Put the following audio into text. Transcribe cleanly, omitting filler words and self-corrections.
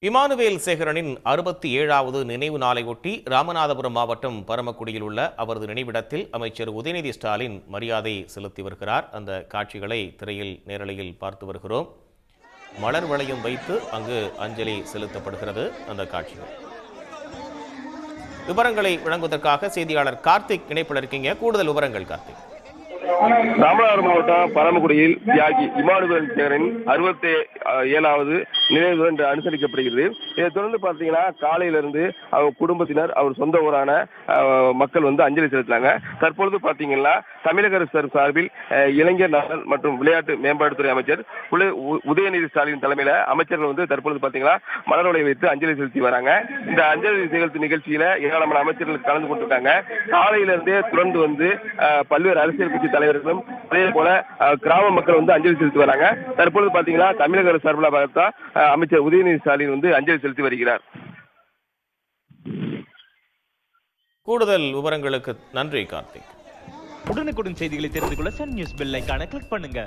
Emmanuel சேகரனின் 67வது நினைவு நாளையொட்டி ராமநாதபுரம் மாவட்டம் பரமக்குடியில் உள்ள அவரது நினைவிடத்தில் அமைச்சர் உதயநிதி ஸ்டாலின் மரியாதை செலுத்தி வருகிறார். அந்த காட்சிகளை திரையில் நேரலையில் பார்த்து வருகிறோம். மலர் வளையம் வைத்து அங்கு அஞ்சலி செலுத்தப்படுகிறது. அந்த காட்சிகள் விவரங்களை வழங்குவதற்காக செய்தியாளர் கார்த்திக் இணைப்பில் இருக்கீங்க. கூடுதல் விவரங்கள் கார்த்திக். ராமநாதபுரம் மாவட்டம் பரமக்குடியில் தியாகி இமானுவேல் சேகரின் 67வது நினைவு இன்று அனுசரிக்கப்படுகிறது. இதை தொடர்ந்து பார்த்தீங்கன்னா காலையிலிருந்து அவர் குடும்பத்தினர் அவர் சொந்த ஊரான மக்கள் அஞ்சலி செலுத்தினாங்க. தற்பொழுது பார்த்தீங்கன்னா தமிழக அரசு சார்பில் இளைஞர் நலன் மற்றும் விளையாட்டு மேம்பாட்டுத்துறை அமைச்சர் உதயநிதி ஸ்டாலின் தலைமையில அமைச்சர்கள் தற்பொழுது பார்த்தீங்கன்னா மலர்வளை வைத்து அஞ்சலி செலுத்தி வராங்க. இந்த அஞ்சலி செலுத்தும் நிகழ்ச்சியில ஏராளமான அமைச்சர்கள் கலந்து கொண்டிருக்காங்க. காலையிலிருந்தே தொடர்ந்து பல்வேறு அரசியல் கட்சி தலைவர்களும் அதே போல கிராம மக்கள் அஞ்சலி செலுத்தி வராங்க. தற்பொழுது பாத்தீங்கன்னா தமிழக அரசு சார்பில் பார்த்தா அமைச்சர் உதயநிதி ஸ்டாலின் அஞ்சலி செலுத்தி வருகிறார். கூடுதல் விவரங்களுக்கு நன்றி கார்த்திக். உடனுக்குடன் செய்திகளை தெரிந்து கொள்ள சன் நியூஸ் பெல் ஐகானை கிளிக் பண்ணுங்க.